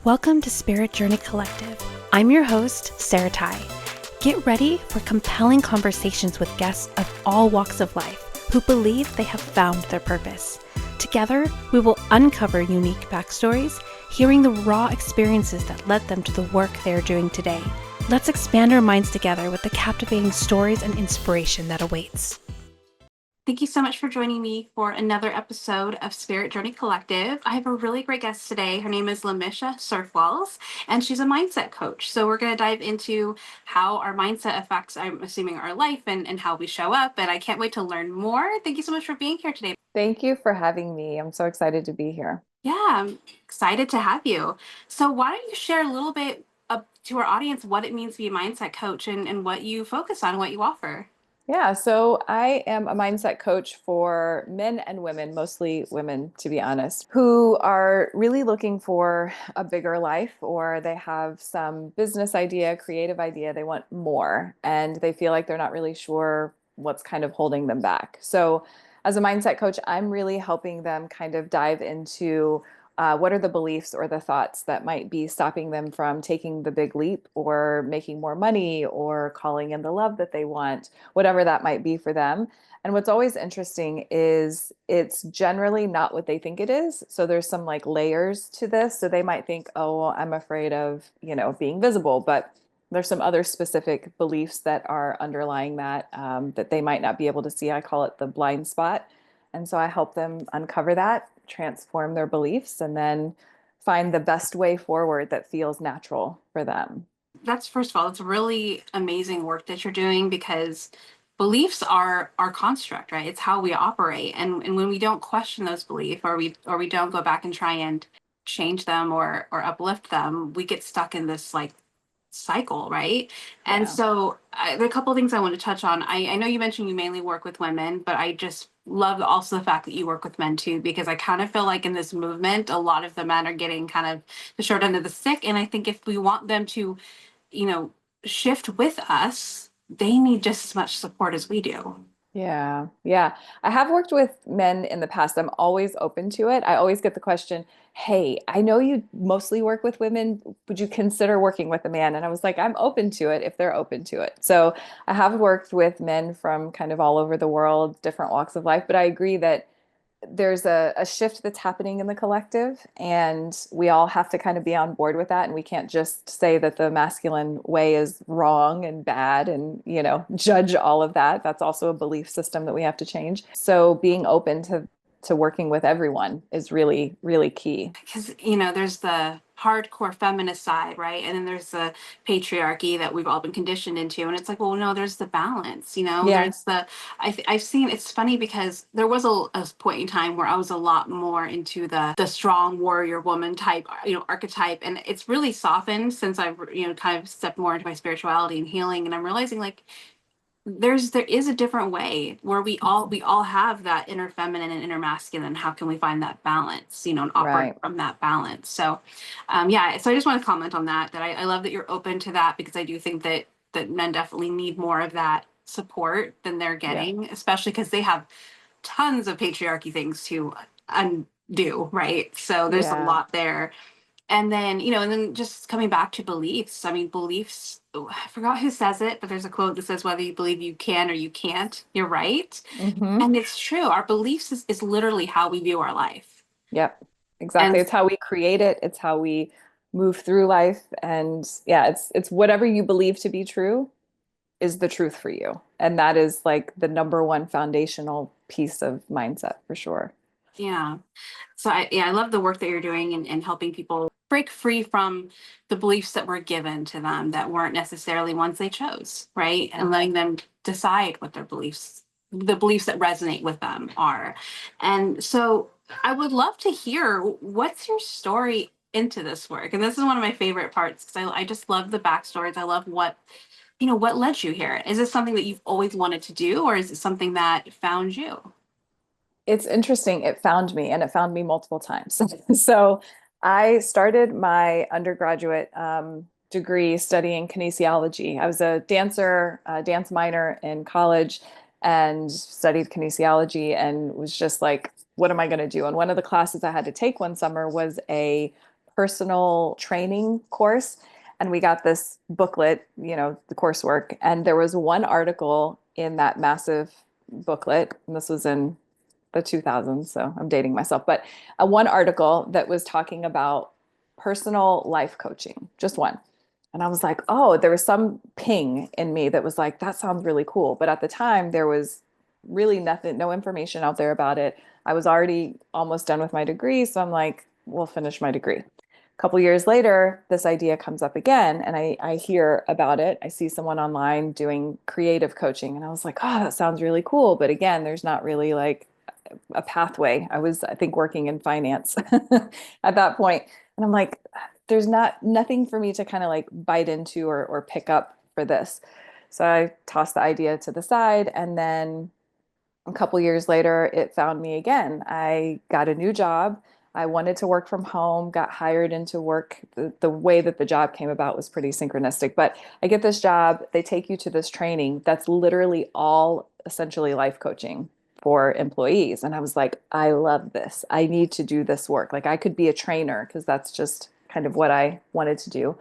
Welcome to Spirit Journey Collective. I'm your host, Sarah Tai. Get ready for compelling conversations with guests of all walks of life who believe they have found their purpose. Together, we will uncover unique backstories, hearing the raw experiences that led them to the work they are doing today. Let's expand our minds together with the captivating stories and inspiration that awaits. Thank you so much for joining me for another episode of Spirit Journey Collective. I have a really great guest today. Her name is Lamisha Serf-walls, and she's a mindset coach. So we're going to dive into how our mindset affects, I'm assuming, our life and how we show up. And I can't wait to learn more. Thank you so much for being here today. Thank you for having me. I'm so excited to be here. Yeah, I'm excited to have you. So why don't you share a little bit to our audience what it means to be a mindset coach and what you focus on, what you offer? Yeah, so I am a mindset coach for men and women, mostly women, to be honest, who are really looking for a bigger life, or they have some business idea, creative idea, they want more, and they feel like they're not really sure what's kind of holding them back. So as a mindset coach, I'm really helping them kind of dive into what are the beliefs or the thoughts that might be stopping them from taking the big leap or making more money or calling in the love that they want, whatever that might be for them. And what's always interesting is it's generally not what they think it is. So there's some like layers to this. So they might think, oh, well, I'm afraid of, being visible, but there's some other specific beliefs that are underlying that that they might not be able to see. I call it the blind spot. And so I help them uncover that, transform their beliefs, and then find the best way forward that feels natural for them. That's, first of all, it's really amazing work that you're doing, because beliefs are our construct, right? It's how we operate. And when we don't question those beliefs, or we don't go back and try and change them or uplift them, we get stuck in this like cycle, right? And Yeah. so there are a couple of things I want to touch on. I know you mentioned you mainly work with women, but I just love also the fact that you work with men too, because I kind of feel like in this movement, a lot of the men are getting kind of the short end of the stick. And I think if we want them to, you know, shift with us, they need just as much support as we do. Yeah. Yeah. I have worked with men in the past. I'm always open to it. I always get the question, hey, I know you mostly work with women. Would you consider working with a man? And I was like, I'm open to it if they're open to it. So I have worked with men from kind of all over the world, different walks of life. But I agree that there's a shift that's happening in the collective, and we all have to kind of be on board with that. And we can't just say that the masculine way is wrong and bad and, judge all of that. That's also a belief system that we have to change. So being open to working with everyone is really, really key. Because there's the hardcore feminist side, right? And then there's the patriarchy that we've all been conditioned into, and it's like, well, no, there's the balance. Yeah. There's the I've seen, it's funny because there was a point in time where I was a lot more into the strong warrior woman type, archetype, and it's really softened since I've kind of stepped more into my spirituality and healing, and I'm realizing like there is a different way where we all have that inner feminine and inner masculine. How can we find that balance, and operate Right. from that balance? So yeah, so I just want to comment on that I love that you're open to that, because I do think that men definitely need more of that support than they're Yeah. getting, especially because they have tons of patriarchy things to undo, right? So there's a Yeah. lot there. And then just coming back to beliefs. I mean, beliefs, I forgot who says it, but there's a quote that says, whether you believe you can or you can't, you're right. Hmm. And it's true. Our beliefs is literally how we view our life. Yep. Exactly. And It's how we create it. It's how we move through life. And yeah, it's whatever you believe to be true is the truth for you. And that is like the number one foundational piece of mindset for sure. yeah. So I love the work that you're doing and helping people break free from the beliefs that were given to them that weren't necessarily ones they chose, right? And letting them decide what the beliefs that resonate with them are. And so I would love to hear, what's your story into this work? And this is one of my favorite parts, because I just love the backstories. I love what led you here. Is this something that you've always wanted to do, or is it something that found you? It's interesting. It found me, and it found me multiple times. So I started my undergraduate degree studying kinesiology. I was a dancer, a dance minor in college, and studied kinesiology, and was just like, what am I going to do? And one of the classes I had to take one summer was a personal training course. And we got this booklet, the coursework. And there was one article in that massive booklet, and this was in the 2000s, so I'm dating myself, but one article that was talking about personal life coaching, just one. And I was like, oh, there was some ping in me that was like, that sounds really cool. But at the time, there was really nothing, no information out there about it. I was already almost done with my degree. So I'm like, we'll finish my degree. A couple years later, this idea comes up again, and I hear about it. I see someone online doing creative coaching, and I was like, oh, that sounds really cool. But again, there's not really like a pathway. I was, I think, working in finance at that point. And I'm like, there's nothing for me to kind of like bite into or pick up for this. So I tossed the idea to the side. And then a couple years later, it found me again. I got a new job. I wanted to work from home, got hired into work. The way that the job came about was pretty synchronistic. But I get this job, they take you to this training that's literally all essentially life coaching for employees. And I was like, I love this. I need to do this work. Like I could be a trainer because that's just kind of what I wanted to do.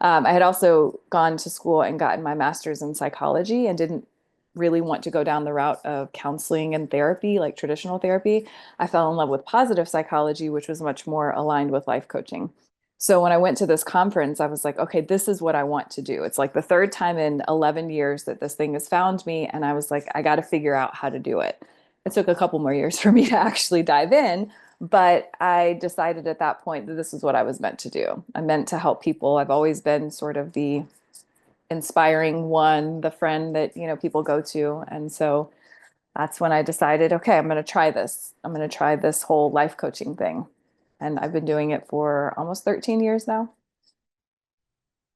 I had also gone to school and gotten my master's in psychology and didn't really want to go down the route of counseling and therapy, like traditional therapy. I fell in love with positive psychology, which was much more aligned with life coaching. So when I went to this conference, I was like, okay, this is what I want to do. It's like the third time in 11 years that this thing has found me. And I was like, I got to figure out how to do it. It took a couple more years for me to actually dive in, but I decided at that point that this is what I was meant to do. I'm meant to help people. I've always been sort of the inspiring one, the friend that, people go to. And so that's when I decided, okay, I'm going to try this. I'm going to try this whole life coaching thing. And I've been doing it for almost 13 years now.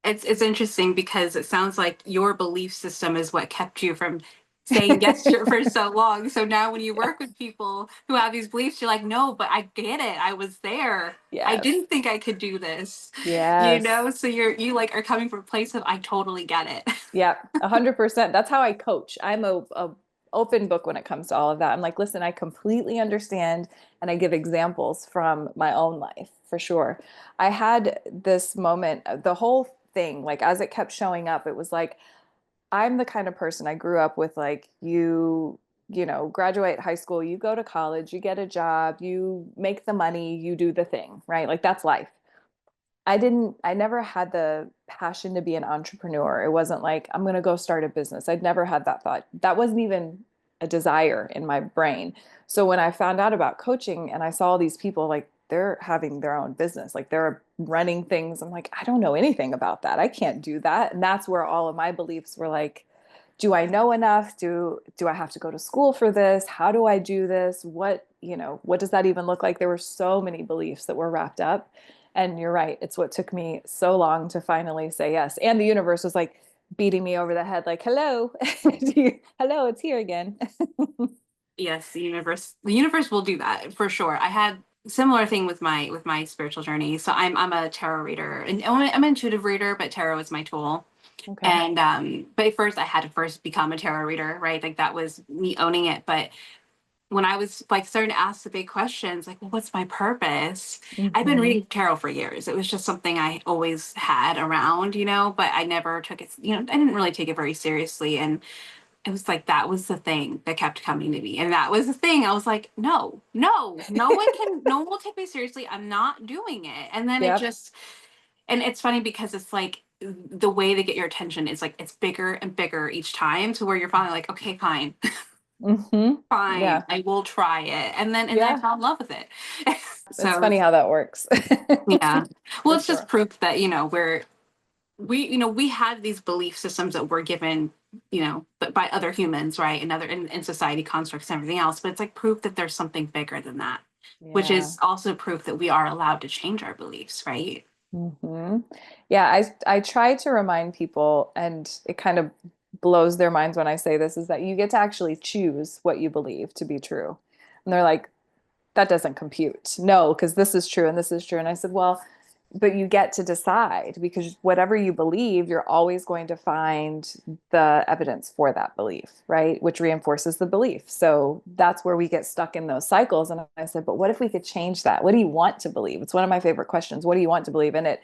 It's interesting because it sounds like your belief system is what kept you from saying yes to it for so long. So now when you work with people who have these beliefs, you're like, no, but I get it. I was there. I Yes. didn't think I could do this. Yes. So you like are coming from a place of I totally get it. Yeah, 100%. That's how I coach. I'm a open book when it comes to all of that. I'm like, listen, I completely understand, and I give examples from my own life for sure. I had this moment, the whole thing, like as it kept showing up, it was like, I'm the kind of person I grew up with, like graduate high school, you go to college, you get a job, you make the money, you do the thing, right? Like that's life. I never had the passion to be an entrepreneur. It wasn't like, I'm going to go start a business. I'd never had that thought. That wasn't even a desire in my brain. So when I found out about coaching and I saw these people, like they're having their own business, like they're running things, I'm like, I don't know anything about that. I can't do that. And that's where all of my beliefs were like, do I know enough? Do I have to go to school for this? How do I do this? What does that even look like? There were so many beliefs that were wrapped up. And you're right. It's what took me so long to finally say yes. And the universe was like beating me over the head, like, hello, hello, it's here again. Yes, the universe will do that for sure. I had similar thing with my spiritual journey. So I'm a tarot reader, and I'm an intuitive reader, but tarot is my tool. Okay. And but at first I had to first become a tarot reader, right? Like that was me owning it. But when I was like starting to ask the big questions, like, well, what's my purpose? I've been Hmm. reading tarot for years. It was just something I always had around, but I never took it, I didn't really take it very seriously. And it was like that was the thing that kept coming to me. And that was the thing. I was like, no, no, no one will take me seriously. I'm not doing it. And then it Yep. just and it's funny because it's like the way they get your attention is like it's bigger and bigger each time to where you're finally like, okay, fine, Hmm. fine, Yeah. I will try it. And then I Yeah. fell in love with it. It's So funny how that works. yeah. Well, For it's just sure. proof that, we have these belief systems that we're given, but by other humans, right? And other in society constructs and everything else. But it's like proof that there's something bigger than that, which Yeah. is also proof that we are allowed to change our beliefs, right? Hmm. Yeah, I try to remind people, and it kind of blows their minds when I say this, is that you get to actually choose what you believe to be true. And they're like, that doesn't compute. No, because this is true and this is true. And I said, well, but you get to decide, because whatever you believe, you're always going to find the evidence for that belief, right? Which reinforces the belief. So that's where we get stuck in those cycles. And I said, but what if we could change that? What do you want to believe? It's one of my favorite questions. What do you want to believe? And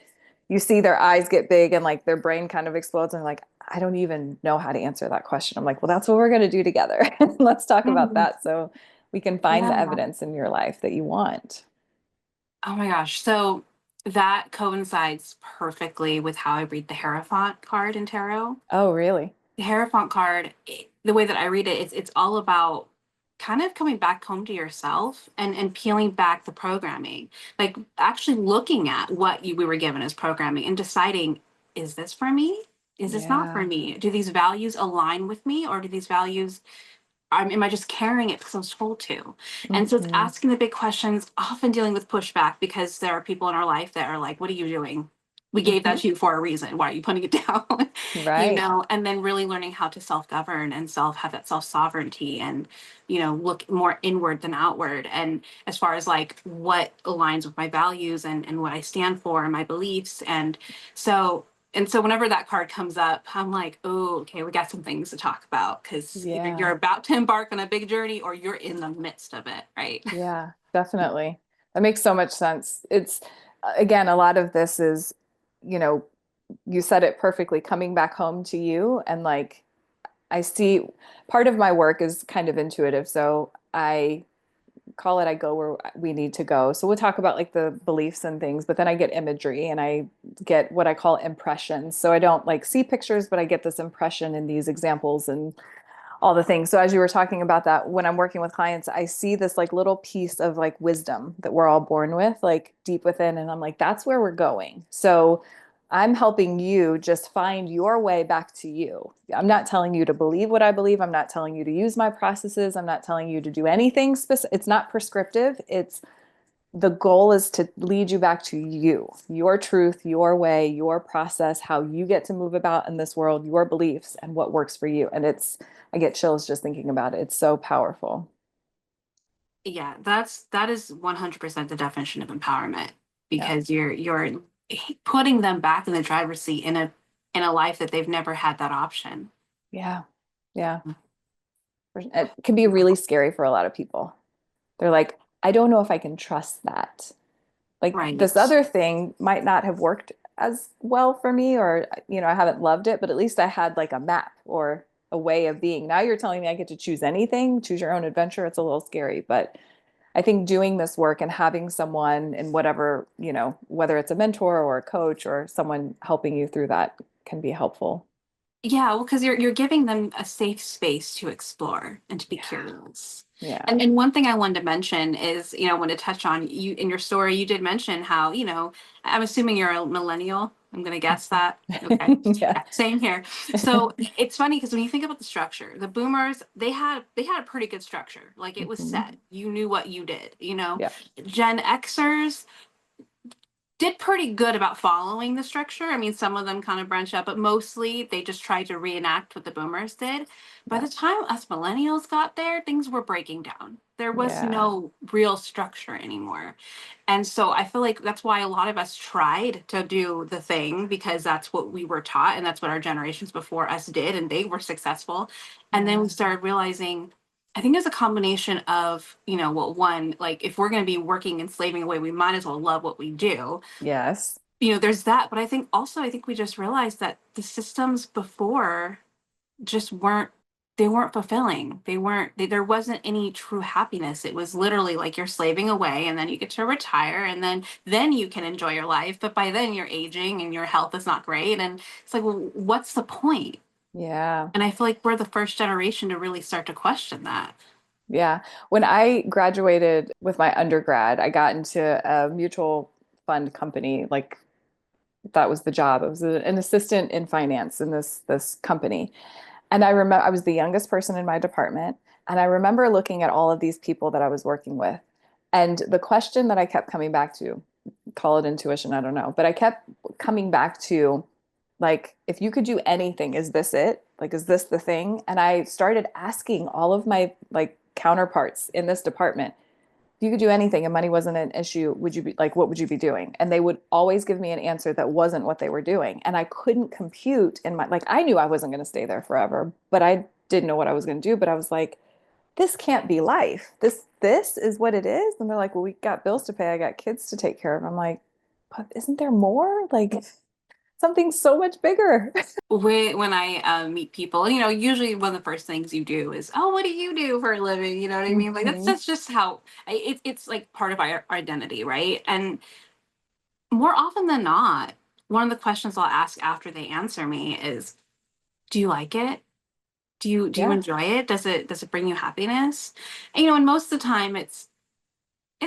you see their eyes get big and like their brain kind of explodes and like, I don't even know how to answer that question. I'm like, well, that's what we're going to do together. Let's talk about Mhm. that so we can find the Yeah. evidence in your life that you want. Oh my gosh. So that coincides perfectly with how I read the Hierophant card in tarot. Oh, really? The Hierophant card, the way that I read it, it's all about kind of coming back home to yourself and peeling back the programming, like actually looking at what we were given as programming and deciding, is this for me? Is this not for Yeah. me? Do these values align with me, or do these values am I just carrying it because I was told to? And so it's Hmm. asking the big questions, often dealing with pushback because there are people in our life that are like, what are you doing? We gave that Hmm. to you for a reason. Why are you putting it down? Right. And then really learning how to self-govern and have that self-sovereignty and, look more inward than outward. And as far as like what aligns with my values and what I stand for and my beliefs. So so whenever that card comes up, I'm like, oh, okay, we got some things to talk about because either you're Yeah. about to embark on a big journey or you're in the midst of it, right? Yeah, definitely. That makes so much sense. It's again, a lot of this is, you know, you said it perfectly, coming back home to you. And like, I see part of my work is kind of intuitive. So I call it, I go where we need to go. So we'll talk about like the beliefs and things, but then I get imagery and I get what I call impressions. So I don't like see pictures, but I get this impression in these examples and all the things. So as you were talking about that, when I'm working with clients, I see this like little piece of like wisdom that we're all born with, like deep within. And I'm like, that's where we're going. So I'm helping you just find your way back to you. I'm not telling you to believe what I believe. I'm not telling you to use my processes. I'm not telling you to do anything specific. It's not prescriptive. It's the goal is to lead you back to you, your truth, your way, your process, how you get to move about in this world, your beliefs, and what works for you. And I get chills just thinking about it. It's so powerful. Yeah, that is 100% the definition of empowerment Yeah. because you're putting them back in the driver's seat in a life that they've never had that option. Yeah. Yeah. It can be really scary for a lot of people. They're like, I don't know if I can trust that. Like Right. this other thing might not have worked as well for me, or, I haven't loved it, but at least I had like a map or a way of being. Now you're telling me I get to choose anything, choose your own adventure. It's a little scary, but I think doing this work and having someone in whatever, whether it's a mentor or a coach or someone helping you through that can be helpful. Yeah, well, because you're giving them a safe space to explore and to be Yeah. curious. Yeah. And one thing I wanted to mention is, I want to touch on you in your story. You did mention how, I'm assuming you're a millennial. I'm going to guess that. Okay. Yeah. Yeah, same here. So it's funny because when you think about the structure, the boomers, they had a pretty good structure. Like it was Mhm. set. You knew what you did. Yeah. Gen Xers did pretty good about following the structure. I mean, some of them kind of branched out, but mostly they just tried to reenact what the boomers did. By Yeah. the time us millennials got there, things were breaking down. There was Yeah. no real structure anymore. And so I feel like that's why a lot of us tried to do the thing because that's what we were taught and that's what our generations before us did and they were successful. And then Yeah. we started realizing I think there's a combination of, well, one, like if we're going to be working and slaving away, we might as well love what we do. Yes. There's that. But I think we just realized that the systems before just they weren't fulfilling. There wasn't any true happiness. It was literally like you're slaving away and then you get to retire and then you can enjoy your life. But by then you're aging and your health is not great. And it's like, well, what's the point? Yeah. And I feel like we're the first generation to really start to question that. Yeah. When I graduated with my undergrad, I got into a mutual fund company. Like that was the job. I was an assistant in finance in this company. And I remember I was the youngest person in my department. And I remember looking at all of these people that I was working with. And the question that I kept coming back to, call it intuition, I don't know, but I kept coming back to like, if you could do anything, is this it? Like, is this the thing? And I started asking all of my like counterparts in this department, if you could do anything and money wasn't an issue, would you be like, what would you be doing? And they would always give me an answer that wasn't what they were doing. And I couldn't compute in my, like, I knew I wasn't going to stay there forever, but I didn't know what I was going to do. But I was like, this can't be life. This is what it is. And they're like, well, we got bills to pay. I got kids to take care of. I'm like, but isn't there more? Like something so much bigger. When I meet people, you know, usually one of the first things you do is, oh, what do you do for a living? You know what I mean? Like Mhm. that's just how it's like part of our identity, right? And more often than not, one of the questions I'll ask after they answer me is, do you like it? Do you Yeah. enjoy it? Does it bring you happiness? And, you know, and most of the time it's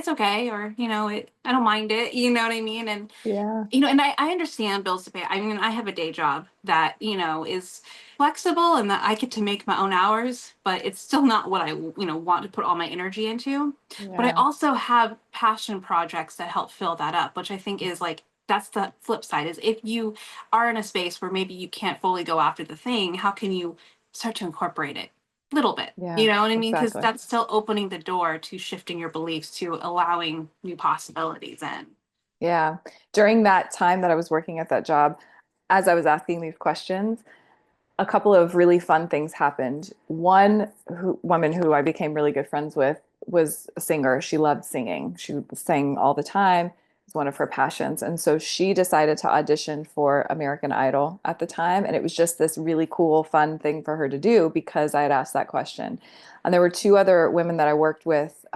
okay, or you know, I don't mind it. You know what I mean? And Yeah. you know, and I understand bills to pay. I mean, I have a day job that, you know, is flexible and that I get to make my own hours, but it's still not what I, you know, want to put all my energy into. But I Yeah. also have passion projects that help fill that up, which I think is like, that's the flip side is if you are in a space where maybe you can't fully go after the thing, how can you start to incorporate it a little bit? You Yeah. know what I mean? Because Exactly. that's still opening the door to shifting your beliefs, to allowing new possibilities in. Yeah. During that time that I was working at that job, as I was asking these questions, a couple of really fun things happened. Woman who I became really good friends with was a singer. She loved singing. She sang all the time. It was one of her passions. And so she decided to audition for American Idol at the time. And it was just this really cool, fun thing for her to do because I had asked that question. And there were two other women that I worked with.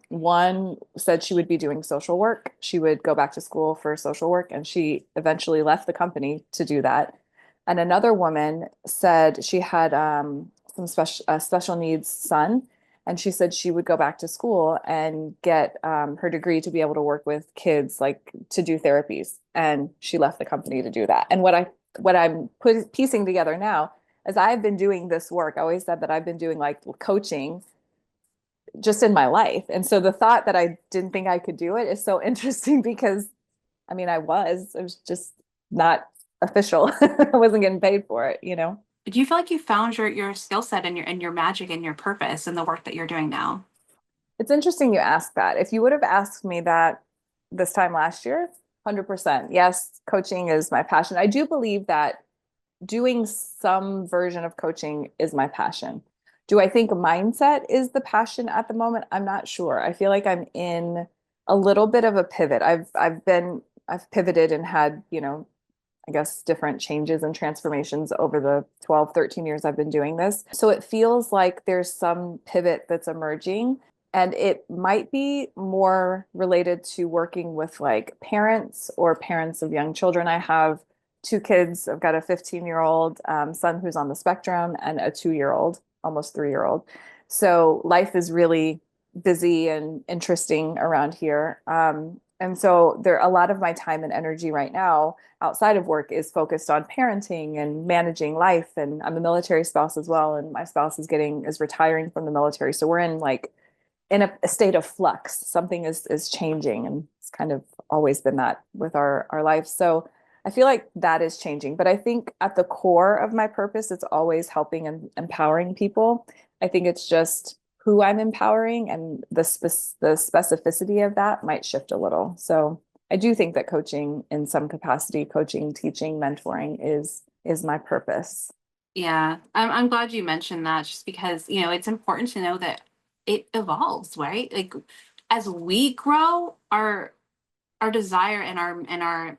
One said she would be doing social work. She would go back to school for social work, and she eventually left the company to do that. And another woman said she had some special needs son, and she said she would go back to school and get her degree to be able to work with kids, like to do therapies. And she left the company to do that. And what I'm piecing together now is I've been doing this work. I always said that I've been doing like coaching just in my life. And so the thought that I didn't think I could do it is so interesting because I mean, it was just not official. I wasn't getting paid for it, you know? Do you feel like you found your skill set and your magic and your purpose in the work that you're doing now? It's interesting you ask that. If you would have asked me that this time last year, 100%. Yes, coaching is my passion. I do believe that doing some version of coaching is my passion. Do I think mindset is the passion at the moment? I'm not sure. I feel like I'm in a little bit of a pivot. I've pivoted and had, you know, I guess, different changes and transformations over the 12, 13 years I've been doing this. So it feels like there's some pivot that's emerging. And it might be more related to working with like parents or parents of young children. I have two kids. I've got a 15-year-old son who's on the spectrum and a 2-year-old, almost 3-year-old. So life is really busy and interesting around here. And so there a lot of my time and energy right now outside of work is focused on parenting and managing life. And I'm a military spouse as well. And my spouse is retiring from the military. So we're in like in a state of flux. Something is changing. And it's kind of always been that with our life. So I feel like that is changing. But I think at the core of my purpose, it's always helping and empowering people. I think it's just who I'm empowering and the specificity of that might shift a little. So I do think that coaching in some capacity, coaching, teaching, mentoring is my purpose. Yeah, I'm glad you mentioned that just because, you know, it's important to know that it evolves, right? Like as we grow, our desire and our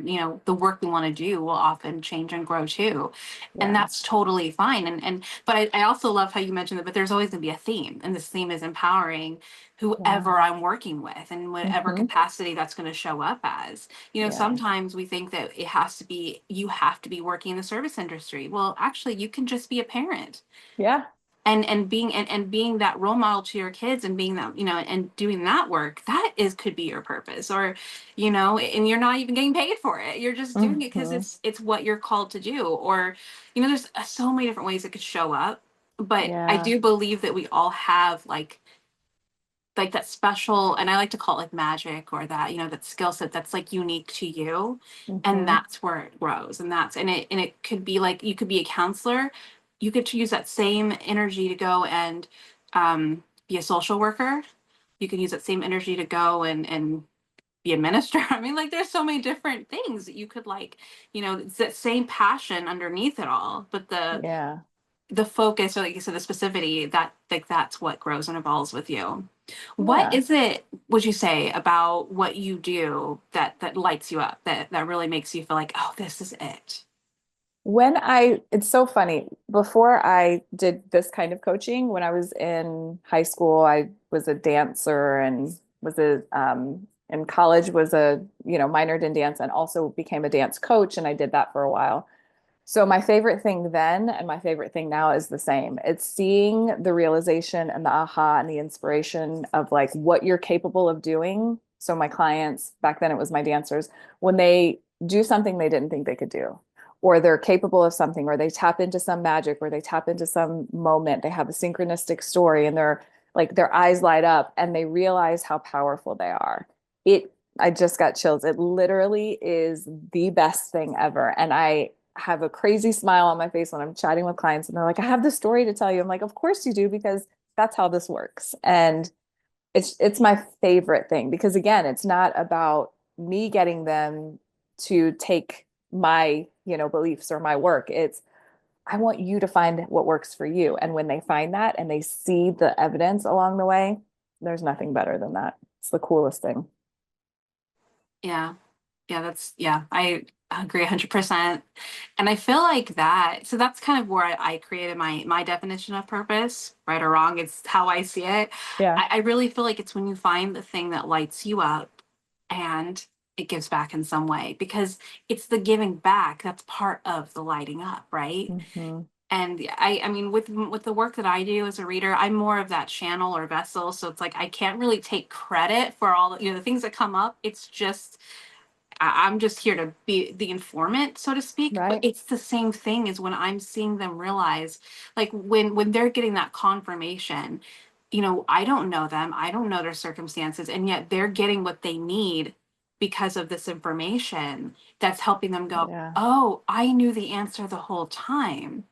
you know the work we want to do will often change and grow too, and Yeah. that's totally fine. And but I also love how you mentioned that, but there's always going to be a theme, and this theme is empowering Yeah. whoever I'm working with and whatever Hmm. capacity that's going to show up as. You know, Yeah. sometimes we think that you have to be working in the service industry. Well, actually you can just be a parent Yeah. and being that role model to your kids and being that, you know, and doing that work, that is could be your purpose. Or, you know, and you're not even getting paid for it, you're just doing it because Hmm. it's what you're called to do. Or, you know, there's so many different ways it could show up, but I Yeah. do believe that we all have like that special, and I like to call it like magic, or that, you know, that skill set that's like unique to you. And Hmm. that's where it grows. And it could be like you could be a counselor, you could use that same energy to go and be a social worker, you can use that same energy to go and be a minister. I mean, like there's so many different things that you could like, it's that same passion underneath it all, but Yeah. the focus, or like you said, the specificity, that like that's what grows and evolves with you. What Yeah. is it, would you say, about what you do that lights you up, that really makes you feel like, oh, this is it? It's so funny. Before I did this kind of coaching, when I was in high school, I was a dancer and in college was minored in dance and also became a dance coach. And I did that for a while. So my favorite thing then and my favorite thing now is the same. It's seeing the realization and the aha and the inspiration of like what you're capable of doing. So my clients, back then it was my dancers, when they do something they didn't think they could do, or they're capable of something, or they tap into some magic, or they tap into some moment, they have a synchronistic story and they're like their eyes light up and they realize how powerful they are. I just got chills. It literally is the best thing ever. And I have a crazy smile on my face when I'm chatting with clients and they're like, I have this story to tell you. I'm like, of course you do, because that's how this works. And it's my favorite thing because again, it's not about me getting them to take my, beliefs or my work. It's I want you to find what works for you. And when they find that and they see the evidence along the way, there's nothing better than that. It's the coolest thing. Yeah. Yeah, I agree 100%. And I feel like that, so that's kind of where I created my definition of purpose, right or wrong, it's how I see it. Yeah. I really feel like it's when you find the thing that lights you up and it gives back in some way, because it's the giving back that's part of the lighting up, right? Hmm. And I mean, with the work that I do as a reader, I'm more of that channel or vessel. So it's like I can't really take credit for all the things that come up. It's just I'm just here to be the informant, so to speak. But Right. it's the same thing as when I'm seeing them realize, like when they're getting that confirmation, I don't know them, I don't know their circumstances, and yet they're getting what they need because of this information that's helping them go, Yeah. oh, I knew the answer the whole time.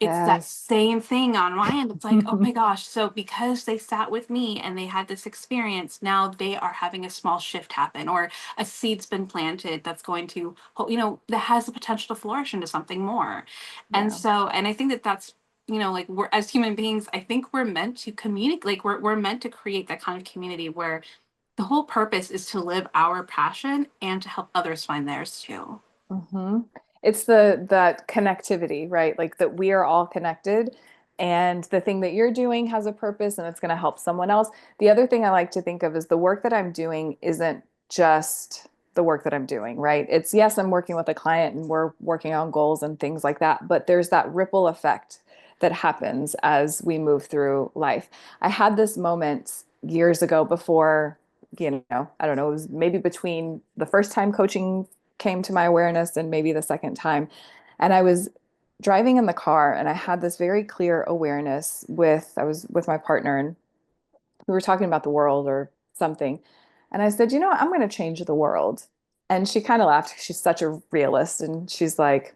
It's that Yes. same thing on my end. It's like, oh my gosh. So because they sat with me and they had this experience, now they are having a small shift happen, or a seed's been planted that's going to, that has the potential to flourish into something more. And Yeah. so, and I think that's, like we're as human beings, I think we're meant to communicate, like we're meant to create that kind of community where the whole purpose is to live our passion and to help others find theirs too. Hmm. It's that connectivity, right? Like that we are all connected and the thing that you're doing has a purpose and it's going to help someone else. The other thing I like to think of is the work that I'm doing isn't just the work that I'm doing, right? It's yes, I'm working with a client and we're working on goals and things like that, but there's that ripple effect that happens as we move through life. I had this moment years ago before, I don't know, it was maybe between the first time coaching came to my awareness and maybe the second time. And I was driving in the car and I had this very clear awareness I was with my partner and we were talking about the world or something. And I said, I'm going to change the world. And she kind of laughed. She's such a realist. And she's like,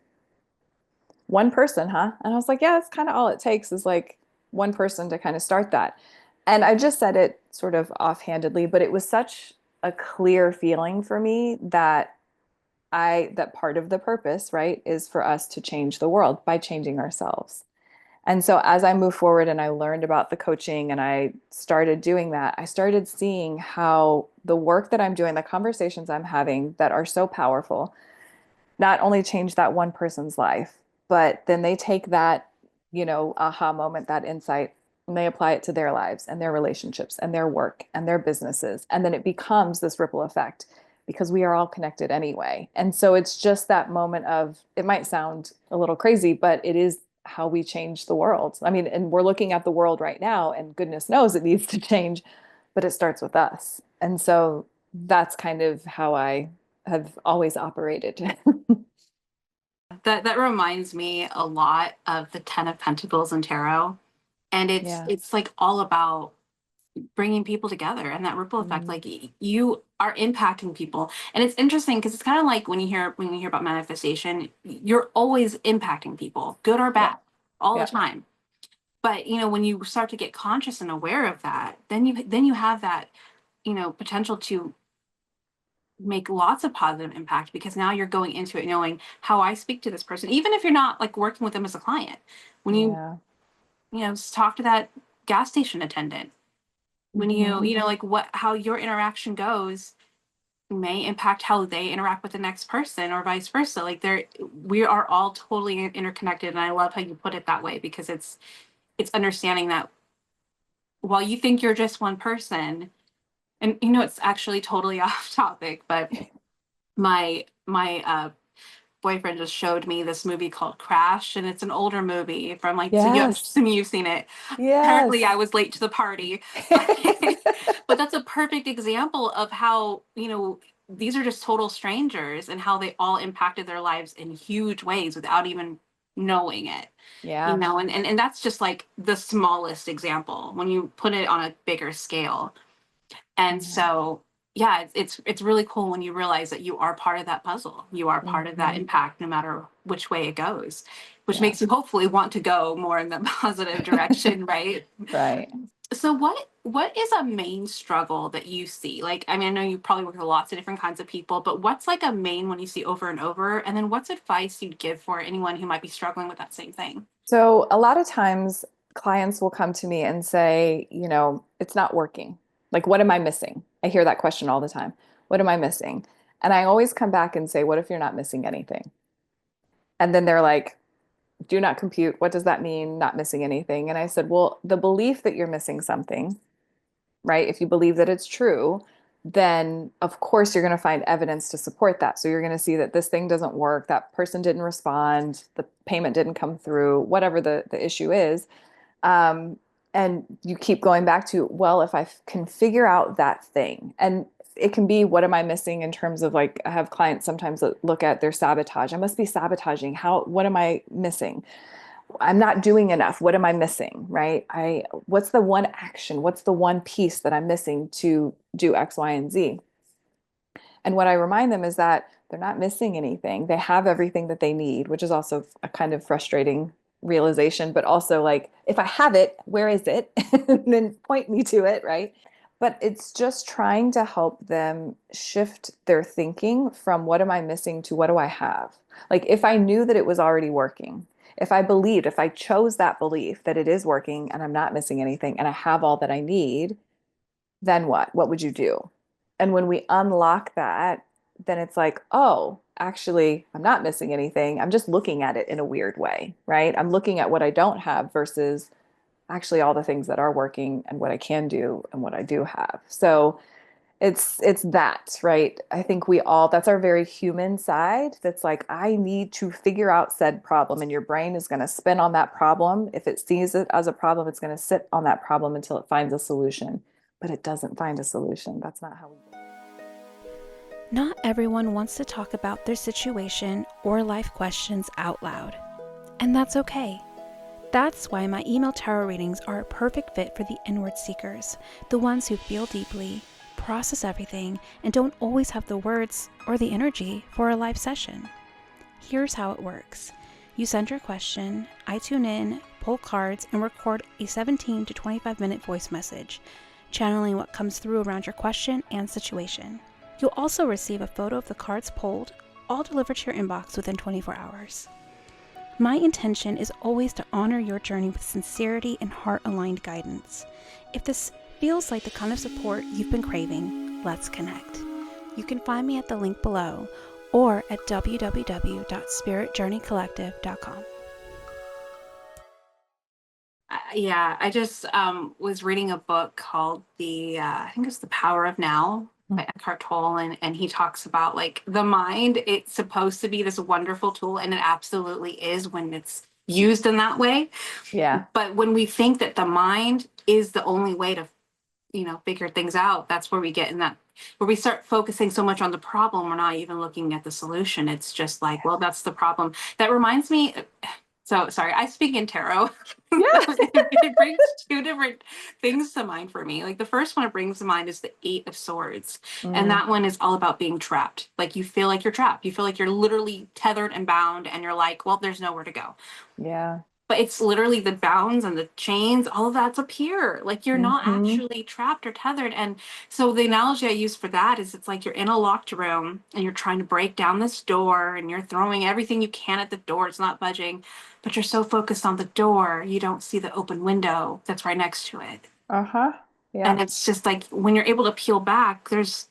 one person, huh? And I was like, yeah, that's kind of all it takes is like one person to kind of start that. And I just said it sort of offhandedly, but it was such a clear feeling for me that part of the purpose, right, is for us to change the world by changing ourselves. And so as I moved forward and I learned about the coaching and I started doing that, I started seeing how the work that I'm doing, the conversations I'm having that are so powerful, not only change that one person's life, but then they take that, aha moment, that insight, and they apply it to their lives and their relationships and their work and their businesses. And then it becomes this ripple effect because we are all connected anyway. And so it's just that moment of, it might sound a little crazy, but it is how we change the world. I mean, and we're looking at the world right now, and goodness knows it needs to change, but it starts with us. And so that's kind of how I have always operated. That reminds me a lot of the Ten of Pentacles in tarot, and it's Yeah. it's like all about bringing people together and that ripple effect. Mm. Like you are impacting people, and it's interesting because it's kind of like when you hear about manifestation, you're always impacting people, good or Yeah. bad, all the Yeah. time. But, when you start to get conscious and aware of that, then you have that, potential to make lots of positive impact, because now you're going into it knowing how I speak to this person, even if you're not like working with them as a client. When Yeah. talk to that gas station attendant, when Mhm. like how your interaction goes may impact how they interact with the next person, or vice versa. Like we are all totally interconnected. And I love how you put it that way, because it's understanding that while you think you're just one person, and it's actually totally off topic, but my boyfriend just showed me this movie called Crash, and it's an older movie from like, so you, Yes. assuming you've seen it. Apparently I Yes. was late to the party, but that's a perfect example of how, these are just total strangers, and how they all impacted their lives in huge ways without even knowing it. Yeah. And that's just like the smallest example when you put it on a bigger scale. And Yeah. so, yeah, it's really cool when you realize that you are part of that puzzle. You are part of that Mhm. impact, no matter which way it goes, which Yeah. makes you hopefully want to go more in the positive direction, right? Right. So what is a main struggle that you see? Like, I mean, I know you probably work with lots of different kinds of people, but what's like a main one you see over and over? And then what's advice you'd give for anyone who might be struggling with that same thing? So a lot of times clients will come to me and say, it's not working. Like, what am I missing? I hear that question all the time. What am I missing? And I always come back and say, what if you're not missing anything? And then they're like, do not compute. What does that mean? Not missing anything. And I said, well, the belief that you're missing something, right? If you believe that it's true, then of course you're going to find evidence to support that. So you're going to see that this thing doesn't work, that person didn't respond, the payment didn't come through, whatever the issue is. Um, and you keep going back to, well, if I can figure out that thing, and it can be, what am I missing in terms of, like, I have clients sometimes that look at their sabotage. I must be sabotaging. What am I missing? I'm not doing enough. What am I missing? Right? What's the one action? What's the one piece that I'm missing to do X, Y, and Z? And what I remind them is that they're not missing anything. They have everything that they need, which is also a kind of frustrating realization, but also like, if I have it, where is it? And then point me to it, right? But it's just trying to help them shift their thinking from what am I missing to what do I have? Like, if I knew that it was already working, if I chose that belief that it is working and I'm not missing anything and I have all that I need, then what? What would you do? And when we unlock that, then it's like, oh, actually, I'm not missing anything. I'm just looking at it in a weird way, right? I'm looking at what I don't have versus actually all the things that are working and what I can do and what I do have. So it's that, right? I think we all, that's our very human side. That's like, I need to figure out said problem, and your brain is going to spin on that problem. If it sees it as a problem, it's going to sit on that problem until it finds a solution, but it doesn't find a solution. That's not how we do it. Not everyone wants to talk about their situation or life questions out loud, and that's okay. That's why my email tarot readings are a perfect fit for the inward seekers, the ones who feel deeply, process everything, and don't always have the words or the energy for a live session. Here's how it works. You send your question, I tune in, pull cards, and record a 17 to 25 minute voice message, channeling what comes through around your question and situation. You'll also receive a photo of the cards pulled, all delivered to your inbox within 24 hours. My intention is always to honor your journey with sincerity and heart-aligned guidance. If this feels like the kind of support you've been craving, let's connect. You can find me at the link below or at www.spiritjourneycollective.com. Yeah, I just was reading a book called I think it's The Power of Now by Eckhart Tolle, and he talks about like the mind. It's supposed to be this wonderful tool, and it absolutely is when it's used in that way. Yeah. But when we think that the mind is the only way to, figure things out, that's where we get in that, where we start focusing so much on the problem, we're not even looking at the solution. It's just like, well, that's the problem. That reminds me. So sorry, I speak in tarot. Yeah. It brings two different things to mind for me. Like the first one it brings to mind is the Eight of Swords. And Mm, that one is all about being trapped. Like you feel like you're trapped. You feel like you're literally tethered and bound, and you're like, well, there's nowhere to go. yeah. but it's literally the bounds and the chains, all of that's up here. Like you're not Mm-hmm. actually trapped or tethered. And so the analogy I use for that is it's like you're in a locked room and you're trying to break down this door and you're throwing everything you can at the door. It's not budging, but you're so focused on the door, you don't see the open window that's right next to it. Uh-huh. And Yeah. it's just like when you're able to peel back, there's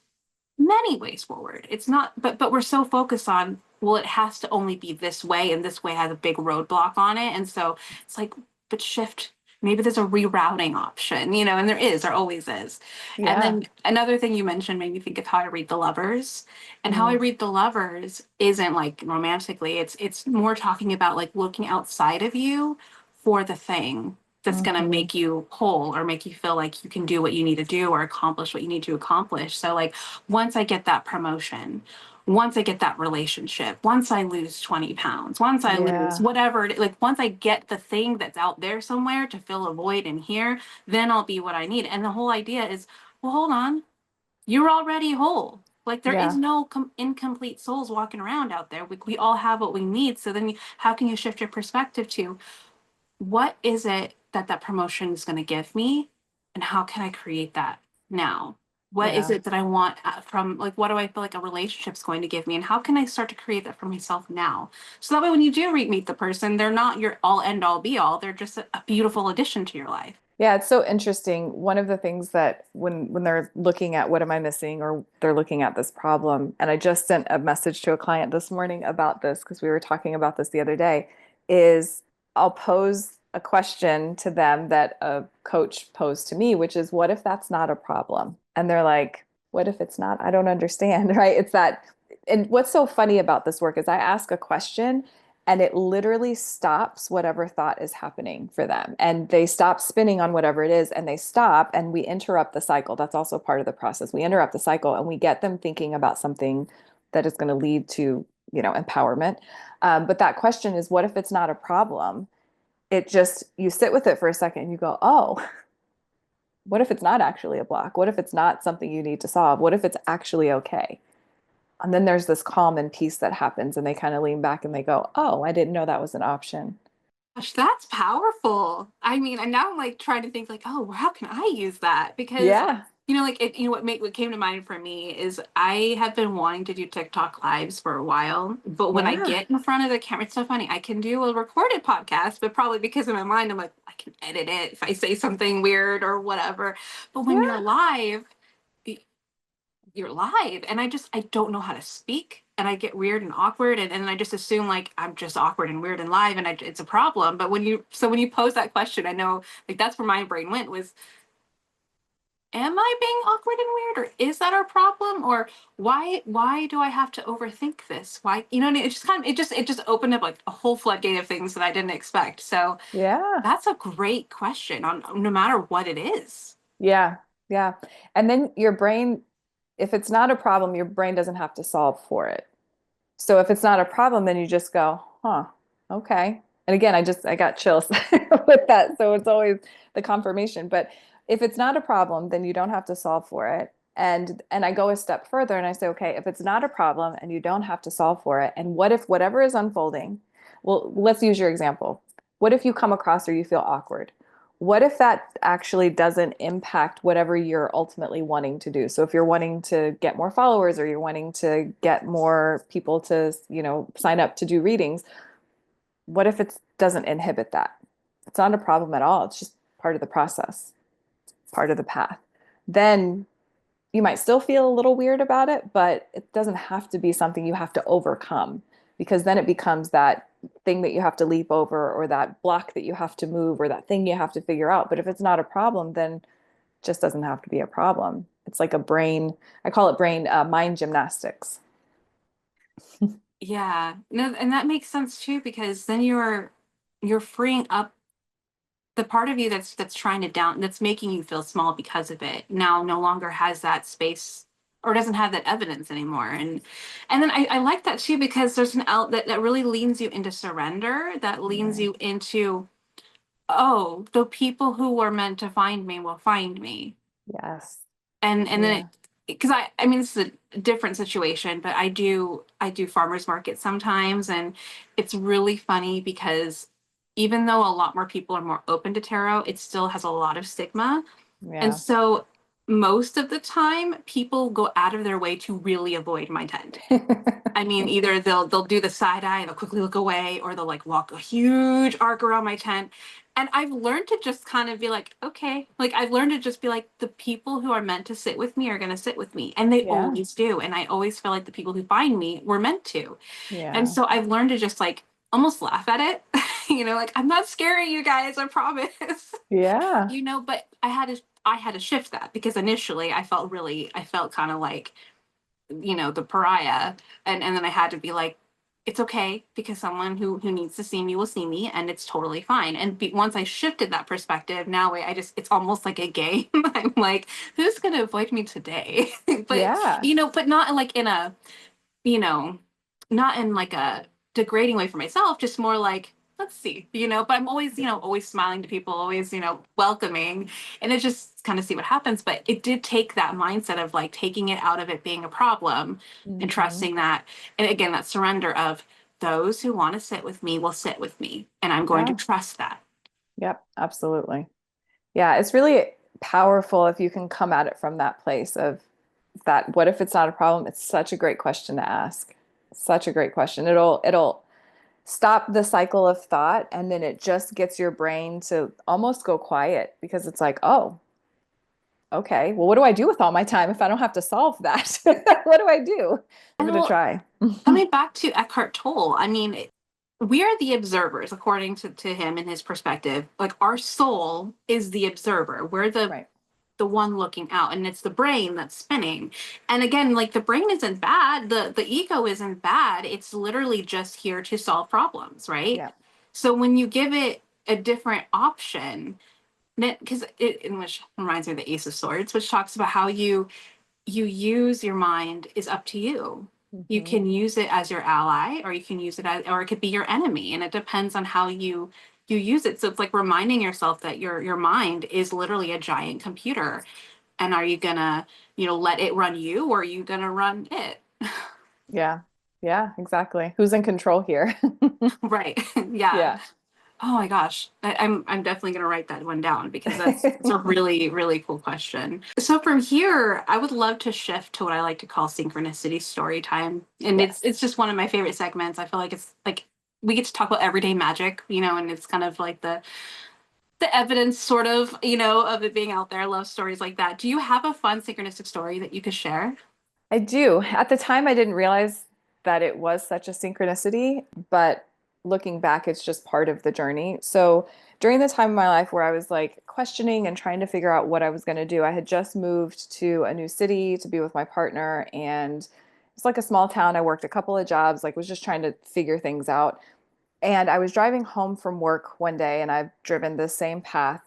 many ways forward. It's not, but we're so focused on, well, it has to only be this way, and this way has a big roadblock on it. And so it's like, but shift, maybe there's a rerouting option, and there always is. And Yeah. then another thing you mentioned made me think of how I read the lovers. And how I Mm. read the lovers isn't like romantically, it's more talking about like looking outside of you for the thing that's going to Mm-hmm. make you whole or make you feel like you can do what you need to do or accomplish what you need to accomplish. So like once I get that promotion, once I get that relationship, once I lose 20 pounds, once I lose Yeah. whatever, like once I get the thing that's out there somewhere to fill a void in here, then I'll be what I need. And the whole idea is, well, hold on, you're already whole. Like there is Yeah. no incomplete souls walking around out there. We all have what we need. So then how can you shift your perspective to what is it that that promotion is going to give me and how can I create that now? What is Yeah. it that I want from, like, what do I feel like a relationship's going to give me, and how can I start to create that for myself now? So that way when you do meet the person, they're not your all end all be all, they're just a beautiful addition to your life. Yeah, it's so interesting. One of the things that when they're looking at what am I missing or they're looking at this problem, and I just sent a message to a client this morning about this because we were talking about this the other day, is I'll pose a question to them that a coach posed to me, which is, what if that's not a problem? And they're like, what if it's not? I don't understand, right? It's that, and what's so funny about this work is I ask a question and it literally stops whatever thought is happening for them, and they stop spinning on whatever it is and they stop, and we interrupt the cycle. That's also part of the process. We interrupt the cycle and we get them thinking about something that is going to lead to empowerment. But that question is, what if it's not a problem? It just, you sit with it for a second and you go, oh, what if it's not actually a block? What if it's not something you need to solve? What if it's actually okay? And then there's this calm and peace that happens, and they kind of lean back and they go, oh, I didn't know that was an option. Gosh, that's powerful. I mean, and now I'm like trying to think like, oh, well, how can I use that? Because Yeah. like what came to mind for me is I have been wanting to do TikTok lives for a while, but when I Yeah. get in front of the camera, it's so funny. I can do a recorded podcast, but probably because in my mind I'm like, I can edit it if I say something weird or whatever. But when Yeah. you're live, and I don't know how to speak, and I get weird and awkward, and I just assume like I'm just awkward and weird and live, and it's a problem. But when you pose that question, I know like that's where my brain went was, am I being awkward and weird, or is that our problem, or why do I have to overthink this? Why, it just kind of it just opened up like a whole floodgate of things that I didn't expect. So Yeah. that's a great question on no matter what it is. Yeah. Yeah. And then your brain, if it's not a problem, your brain doesn't have to solve for it. So if it's not a problem, then you just go, huh, okay. And again, I got chills with that. So it's always the confirmation. But if it's not a problem, then you don't have to solve for it. And I go a step further and I say, okay, if it's not a problem and you don't have to solve for it, and what if whatever is unfolding, well, let's use your example. What if you come across or you feel awkward? What if that actually doesn't impact whatever you're ultimately wanting to do? So if you're wanting to get more followers or you're wanting to get more people to, sign up to do readings, what if it doesn't inhibit that? It's not a problem at all. It's just part of the process, part of the path. Then you might still feel a little weird about it, but it doesn't have to be something you have to overcome, because then it becomes that thing that you have to leap over or that block that you have to move or that thing you have to figure out. But if it's not a problem, then it just doesn't have to be a problem. It's like a brain, I call it brain mind gymnastics. Yeah, no, and that makes sense too, because then you're freeing up the part of you that's trying to down that's making you feel small because of it now no longer has that space or doesn't have that evidence anymore. And then I like that too, because there's an out that really leans you into surrender, that leans Yeah. you into, oh, the people who were meant to find me will find me. Yes. And then Yeah. it, because I mean this is a different situation, but I do farmers market sometimes, and it's really funny because even though a lot more people are more open to tarot, it still has a lot of stigma. And Yeah. so most of the time people go out of their way to really avoid my tent. I mean, either they'll do the side eye and they'll quickly look away, or they'll like walk a huge arc around my tent. And I've learned to just kind of be like, okay, like I've learned to just be like, the people who are meant to sit with me are going to sit with me, and they Yeah. always do. And I always feel like the people who find me were meant to. And Yeah. so I've learned to just like almost laugh at it, like I'm not scaring you guys, I promise. Yeah. But I had to shift that, because initially I felt kind of like, the pariah. And then I had to be like, it's okay, because someone who needs to see me will see me, and it's totally fine. And once I shifted that perspective, now it's almost like a game. I'm like, who's gonna avoid me today? but Yeah. but not like in a, you know not in like a degrading way for myself, just more like, let's see, but I'm always, always smiling to people, always, welcoming, and it just kind of see what happens. But it did take that mindset of like taking it out of it being a problem, and Hmm. trusting that. And again, that surrender of, those who want to sit with me will sit with me, and I'm going to Yeah. trust that. Yep. Absolutely. Yeah. It's really powerful if you can come at it from that place of that. What if it's not a problem? It's such a great question to ask. Such a great question. It'll stop the cycle of thought, and then it just gets your brain to almost go quiet, because it's like, oh, okay, well, what do I do with all my time if I don't have to solve that? What do I do? Give And it a well, try. coming back to Eckhart Tolle, I mean, we are the observers, according to him and his perspective. Like, our soul is the observer. We're Right. the one looking out, and it's the brain that's spinning. And again, like, the brain isn't bad, the ego isn't bad. It's literally just here to solve problems, right? Yeah. So when you give it a different option, because which reminds me of the Ace of Swords, which talks about how you use your mind is up to you. You Hmm. can use it as your ally, or you can use it as, or it could be your enemy, and it depends on how you use it. So it's like reminding yourself that your mind is literally a giant computer, and are you gonna, let it run you, or are you gonna run it? Yeah. Yeah, exactly. Who's in control here? Right. Yeah. Yeah. Oh my gosh. I'm definitely gonna write that one down, because that's a really, really cool question. So from here, I would love to shift to what I like to call synchronicity story time. And Yes. it's just one of my favorite segments. I feel like it's like we get to talk about everyday magic, and it's kind of like the evidence sort of, of it being out there. I love stories like that. Do you have a fun synchronistic story that you could share? I do. At the time, I didn't realize that it was such a synchronicity, but looking back, it's just part of the journey. So during the time of my life where I was like questioning and trying to figure out what I was going to do, I had just moved to a new city to be with my partner, and it's like a small town. I worked a couple of jobs, like was just trying to figure things out. And I was driving home from work one day, and I've driven the same path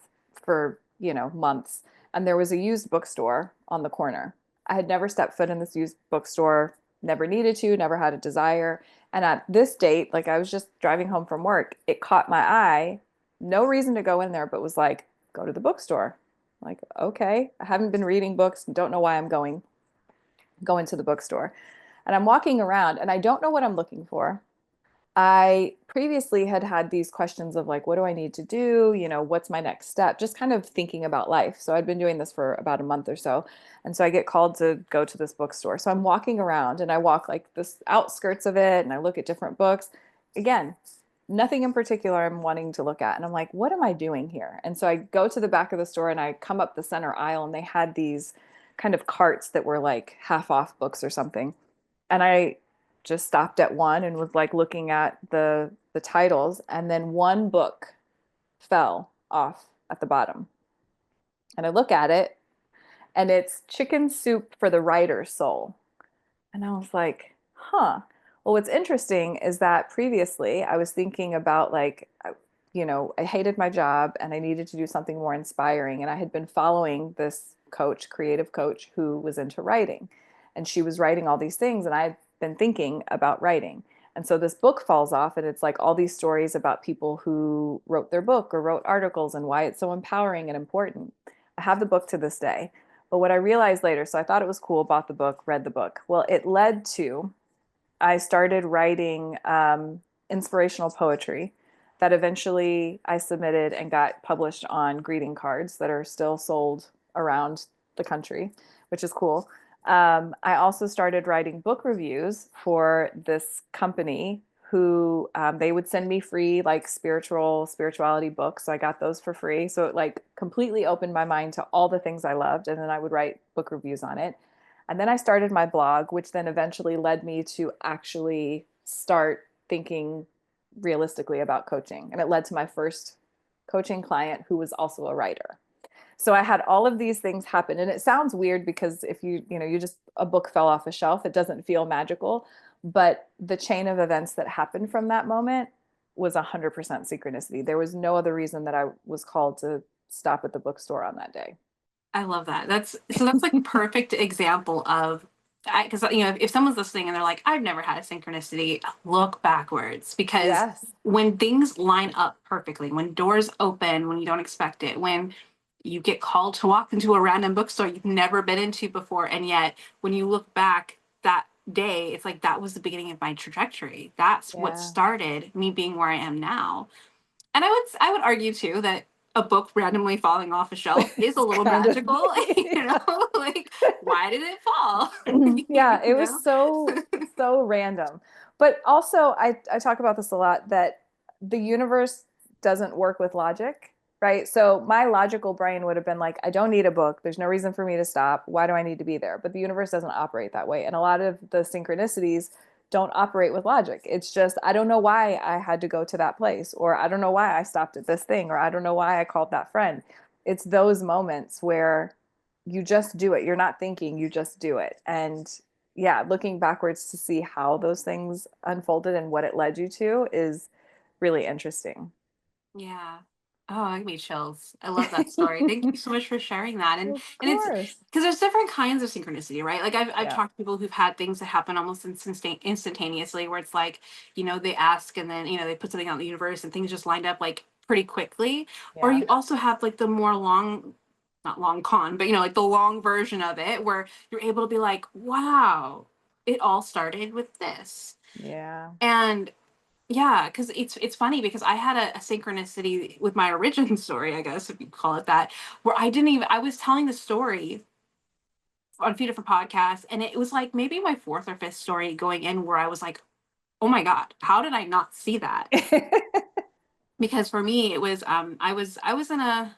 for, months. And there was a used bookstore on the corner. I had never stepped foot in this used bookstore, never needed to, never had a desire. And at this date, like I was just driving home from work, it caught my eye. No reason to go in there, but was like, go to the bookstore. Like, okay, I haven't been reading books, don't know why I'm going to the bookstore. And I'm walking around and I don't know what I'm looking for. I previously had had these questions of like, what do I need to do? What's my next step? Just kind of thinking about life. So I'd been doing this for about a month or so. And so I get called to go to this bookstore. So I'm walking around and I walk like this outskirts of it and I look at different books. Again, nothing in particular I'm wanting to look at. And I'm like, what am I doing here? And so I go to the back of the store and I come up the center aisle and they had these kind of carts that were like half off books or something. And I just stopped at one and was like looking at the titles, and then one book fell off at the bottom. And I look at it and it's Chicken Soup for the Writer's Soul. And I was like, huh. Well, what's interesting is that previously I was thinking about like, I hated my job and I needed to do something more inspiring. And I had been following this coach, creative coach, who was into writing. And she was writing all these things. And I'd been thinking about writing. And so this book falls off, and it's like all these stories about people who wrote their book or wrote articles and why it's so empowering and important. I have the book to this day. But what I realized later, so I thought it was cool, bought the book, read the book. Well, it led to, I started writing inspirational poetry. that eventually I submitted and got published on greeting cards that are still sold around the country, which is cool. I also started writing book reviews for this company who they would send me free like spirituality books. So I got those for free. So it like completely opened my mind to all the things I loved. And then I would write book reviews on it. And then I started my blog, which then eventually led me to actually start thinking realistically about coaching. And it led to my first coaching client who was also a writer. So I had all of these things happen. And it sounds weird because if you just, a book fell off a shelf, it doesn't feel magical. But the chain of events that happened from that moment was 100% synchronicity. There was no other reason that I was called to stop at the bookstore on that day. I love that. That's like a perfect example of, because if someone's listening and they're like, I've never had a synchronicity, look backwards, because Yes. when things line up perfectly, when doors open when you don't expect it, when you get called to walk into a random bookstore you've never been into before, and yet when you look back that day, it's like that was the beginning of my trajectory. That's what Yeah. started me being where I am now. And I would argue too that a book randomly falling off a shelf is a It's little kind of, magical, yeah. like why did it fall? Yeah, you it was know? so random. But also I talk about this a lot that the universe doesn't work with logic, right? So my logical brain would have been like, I don't need a book. There's no reason for me to stop. Why do I need to be there? But the universe doesn't operate that way. And a lot of the synchronicities don't operate with logic. It's just, I don't know why I had to go to that place, or I don't know why I stopped at this thing, or I don't know why I called that friend. It's those moments where you just do it. You're not thinking, you just do it. And yeah, looking backwards to see how those things unfolded and what it led you to is really interesting. Yeah. Oh, I give me chills. I love that story. Thank you so much for sharing that. And Of and it's course. because there's different kinds of synchronicity, right? Like I've Yeah. talked to people who've had things that happen almost instantaneously, where it's like, they ask and then, they put something out in the universe and things just lined up like pretty quickly. Or Yeah. you also have like the more long, not long con, but like the long version of it where you're able to be like, wow, it all started with this. Yeah. And yeah, because it's funny because I had a synchronicity with my origin story, I guess if you call it that, where I was telling the story on a few different podcasts, and it was like maybe my fourth or fifth story going in where I was like, oh my God, how did I not see that? Because for me, it was I was in a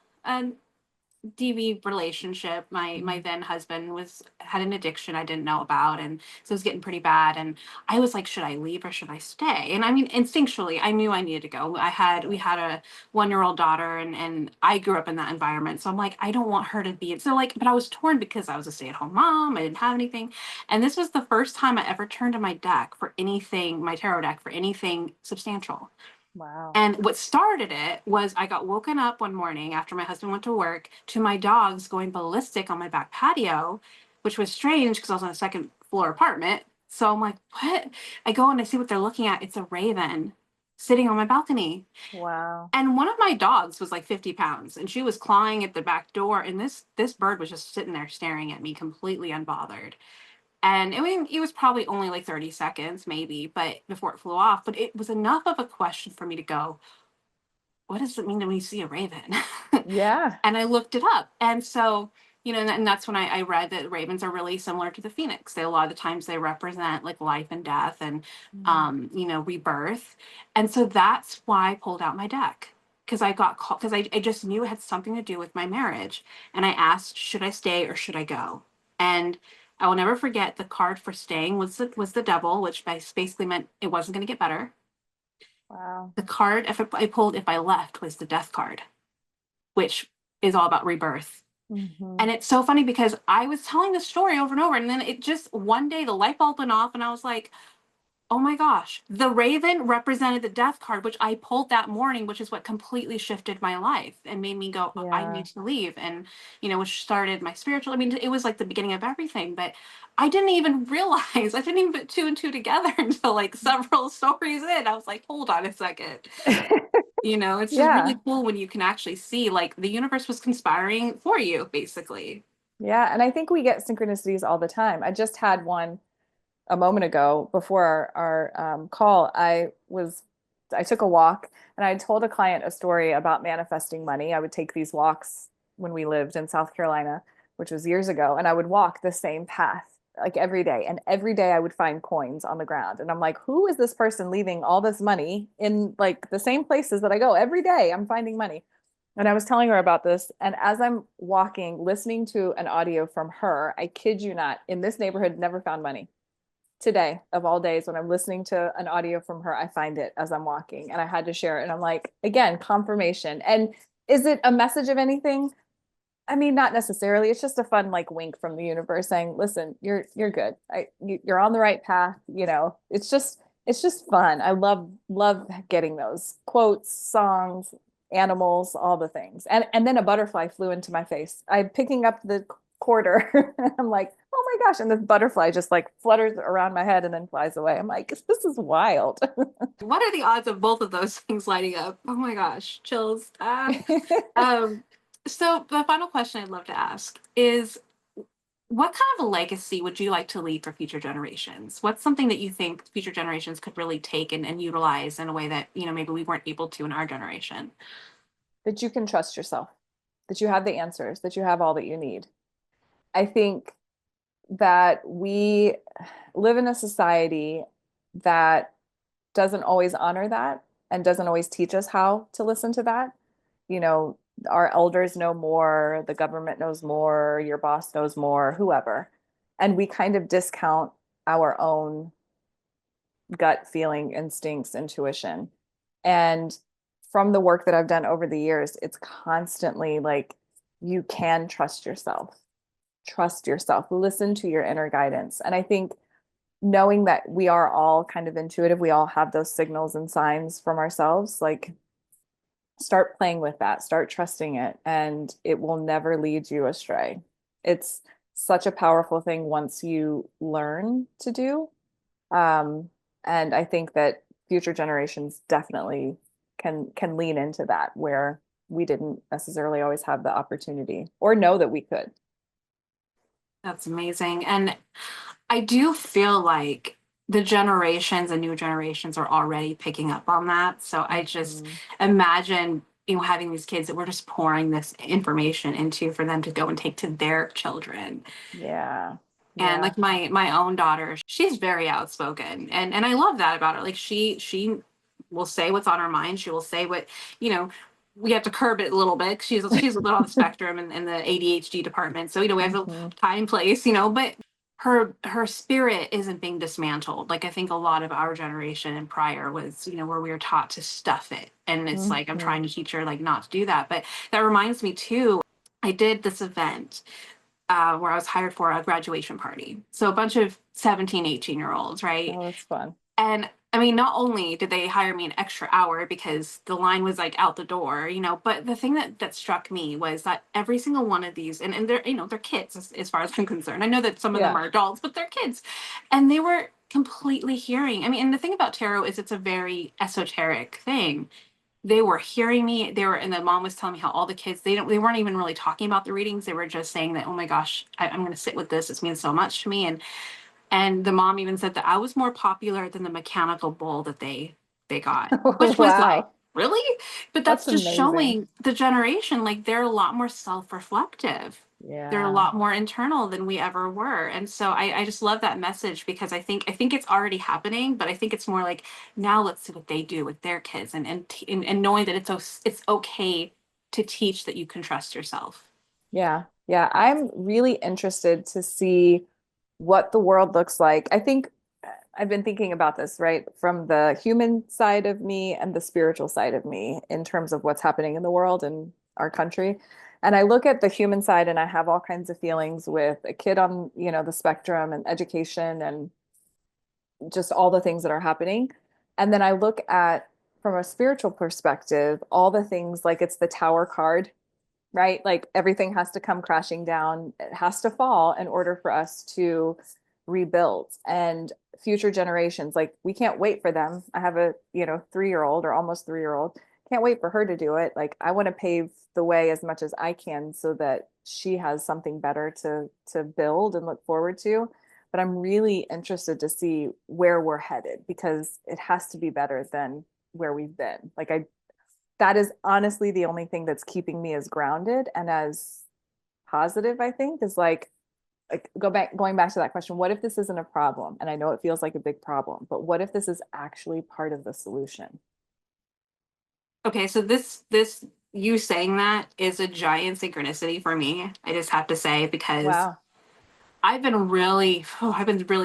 DV relationship. My Mhm. then husband had an addiction I didn't know about, and so it was getting pretty bad. And I was like, should I leave or should I stay? And I mean, instinctually, I knew I needed to go. We Yeah. had a 1 year old daughter, and I grew up in that environment, so I'm like, I don't want her to be so like. But I was torn because I was a stay at home mom. I didn't have anything, and this was the first time I ever turned to my deck for anything, my tarot deck for anything substantial. Wow. And what started it was I got woken up one morning after my husband went to work to my dogs going ballistic on my back patio, which was strange because I was on a second floor apartment. So I'm like, what? I go and I see what they're looking at. It's a raven sitting on my balcony. Wow. And one of my dogs was like 50 pounds and she was clawing at the back door. And this bird was just sitting there staring at me completely unbothered. And I mean, it was probably only like 30 seconds, maybe, but before it flew off. But it was enough of a question for me to go, what does it mean when you see a raven? Yeah. And I looked it up. And so, and that's when I read that ravens are really similar to the phoenix. They, a lot of the times they represent like life and death and, Mm. rebirth. And so that's why I pulled out my deck. Because I got called, because I just knew it had something to do with my marriage. And I asked, should I stay or should I go? And I will never forget the card for staying was the devil, which basically meant it wasn't going to get better. Wow. The card if I pulled if I left was the death card, which is all about rebirth. Hmm. And it's so funny because I was telling the story over and over, and then it just one day the light bulb went off, and I was like, oh my gosh, the raven represented the death card, which I pulled that morning, which is what completely shifted my life and made me go, I Yeah. need to leave. And, which started my spiritual, I mean, it was like the beginning of everything, but I didn't even realize, I didn't even put two and two together until like several stories in. I was like, hold on a second. It's just really Yeah. cool when you can actually see like the universe was conspiring for you, basically. Yeah. And I think we get synchronicities all the time. I just had one a moment ago before our call. I was I took a walk, and I told a client a story about manifesting money. I would take these walks when we lived in South Carolina, which was years ago, and I would walk the same path like every day. And every day I would find coins on the ground. And I'm like, who is this person leaving all this money in like the same places that I go every day? I'm finding money. And I was telling her about this. And as I'm walking, listening to an audio from her, I kid you not, in this neighborhood, never found money. Today, of all days, when I'm listening to an audio from her, I find it as I'm walking, and I had to share it. And I'm like, again, confirmation. And is it a message of anything? I mean, not necessarily. It's just a fun like wink from the universe saying, "Listen, you're good. You're on the right path." You know, it's just fun. I love getting those quotes, songs, animals, all the things. And then a butterfly flew into my face. I'm picking up the quarter. I'm like, oh my gosh! And this butterfly just like flutters around my head and then flies away. I'm like, this is wild. What are the odds of both of those things lighting up? Oh my gosh, chills. Um, so the final question I'd love to ask is, what kind of a legacy would you like to leave for future generations? What's something that you think future generations could really take and utilize in a way that, maybe we weren't able to in our generation? That you can trust yourself, that you have the answers, that you have all that you need. I think that we live in a society that doesn't always honor that and doesn't always teach us how to listen to that. You know, our elders know more, the government knows more, your boss knows more, whoever. And we kind of discount our own gut feeling, instincts, intuition. And from the work that I've done over the years, it's constantly like you can trust yourself, listen to your inner guidance. And I think knowing that we are all kind of intuitive, we all have those signals and signs from ourselves, like start playing with that, start trusting it, and it will never lead you astray. It's such a powerful thing once you learn to do. Um, and I think that future generations definitely can lean into that where we didn't necessarily always have the opportunity or know that we could. That's amazing. And I do feel like the generations and new generations are already picking up on that. So I just Mhm. imagine, having these kids that we're just pouring this information into for them to go and take to their children. Yeah. And Yeah. like my own daughter, she's very outspoken, and I love that about her. Like she will say what's on her mind. She will say what, you know we have to curb it a little bit. She's a little on the spectrum in the ADHD department, so we have a Mhm. time place, but her spirit isn't being dismantled. Like I think a lot of our generation and prior was, where we were taught to stuff it, and it's like I'm trying to Mhm. teach her like not to do that. But that reminds me too, I did this event where I was hired for a graduation party. So a bunch of 17, 18-year olds, right? Oh, that's fun. And I mean, not only did they hire me an extra hour because the line was like out the door, but the thing that struck me was that every single one of these, and they're, they're kids as far as I'm concerned. I know that some of them Yeah. are adults, but they're kids. And they were completely hearing. I mean, and the thing about tarot is it's a very esoteric thing. They were hearing me. And the mom was telling me how all the kids, they weren't even really talking about the readings. They were just saying that, oh my gosh, I'm going to sit with this. This means so much to me. And the mom even said that I was more popular than the mechanical bull that they got, which was like, Wow. really? But that's That's just amazing. showing the generation, like they're a lot more self-reflective. They're a Yeah. lot more internal than we ever were. And so I just love that message because I think it's already happening, but I think it's more like now let's see what they do with their kids and knowing that it's okay to teach that you can trust yourself. Yeah. Yeah. I'm really interested to see what the world looks like. I think I've been thinking about this, right, from the human side of me and the spiritual side of me in terms of what's happening in the world and our country. And I look at the human side and I have all kinds of feelings with a kid on, the spectrum and education and just all the things that are happening. And then I look at from a spiritual perspective, all the things like it's the tower card, right? Like everything has to come crashing down, it has to fall in order for us to rebuild. And future generations, like we can't wait for them. I have a, 3-year old or almost 3-year old. Can't wait for her to do it. Like I want to pave the way as much as I can so that she has something better to build and look forward to. But I'm really interested to see where we're headed because it has to be better than where we've been. Like that is honestly the only thing that's keeping me as grounded and as positive, I think, is like going back to that question, what if this isn't a problem? And I know it feels like a big problem, but what if this is actually part of the solution? Okay, so this you saying that is a giant synchronicity for me. I just have to say, because Wow. I've been really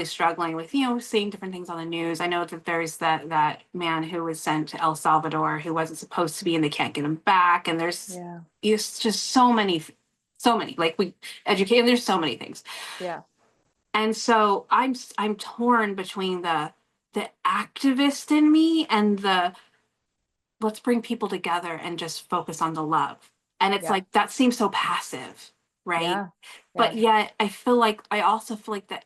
struggling with, seeing different things on the news. I know that there's that man who was sent to El Salvador who wasn't supposed to be, and they can't get him back. And there's Yeah. it's just so many, like, we educate, there's so many things. Yeah. And so I'm torn between the activist in me and the let's bring people together and just focus on the love. And it's Yeah. like that seems so passive, right? Yeah. But Yeah. yet I also feel like that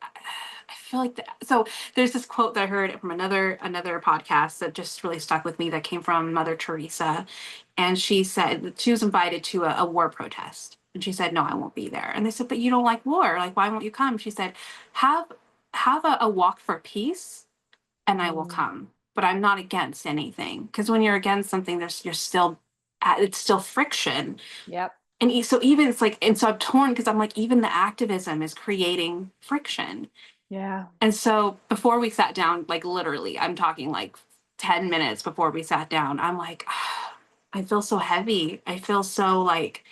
I feel like that. So there's this quote that I heard from another podcast that just really stuck with me, that came from Mother Teresa. And she said that she was invited to a war protest. And she said, "No, I won't be there." And they said, "But you don't like war. Like, why won't you come?" She said, "Have a walk for peace and I will Mm, come. But I'm not against anything, because when you're against something, you're still it's still friction." yep. And so even it's like, and so I'm torn, because I'm like, even the activism is creating friction. Yeah. And so before we sat down, like literally, I'm talking like 10 minutes before we sat down, I'm like, I feel so heavy. I feel so like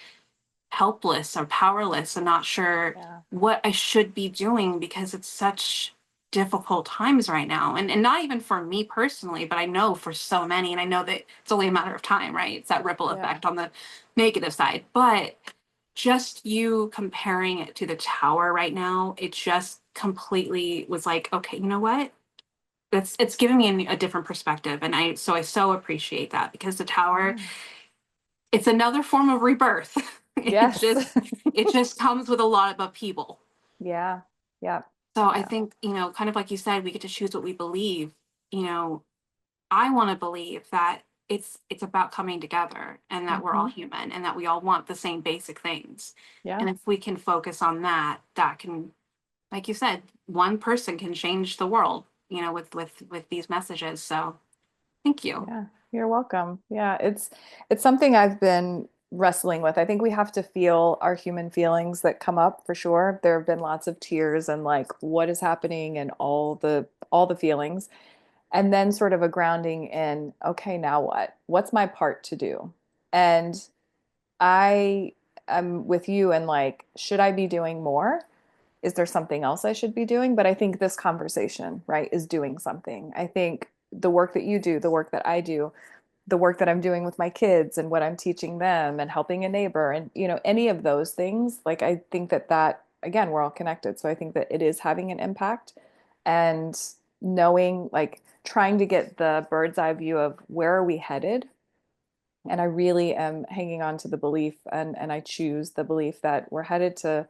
helpless or powerless and not sure Yeah. what I should be doing, because it's such difficult times right now. And not even for me personally, but I know for so many, and I know that it's only a matter of time, right? It's that ripple Yeah. effect on the negative side. But just you comparing it to the tower right now, it just completely was like, okay, you know what? It's giving me a different perspective. And I so appreciate that, because the tower, Yeah. it's another form of rebirth. it Yes. just it just comes with a lot of upheaval. Yeah. Yeah. So I Yeah. think, kind of like you said, we get to choose what we believe. you know I want to believe that it's about coming together, and that we're all Hmm. human, and that we all want the same basic things. Yeah. And if we can focus on that, that can, like you said, one person can change the world, with these messages. So thank you. Yeah, you're welcome. Yeah, it's something I've been wrestling with. I think we have to feel our human feelings that come up for sure. There have been lots of tears and like what is happening and all the feelings. And then sort of a grounding in, okay, now what? What's my part to do? And I am with you and like, should I be doing more? Is there something else I should be doing? But I think this conversation, right, is doing something. I think the work that you do, the work that I do, the work that I'm doing with my kids and what I'm teaching them and helping a neighbor and any of those things, like I think that again, we're all connected. So I think that it is having an impact, and knowing, like, trying to get the bird's eye view of where are we headed. And I really am hanging on to the belief, and I choose the belief that we're headed to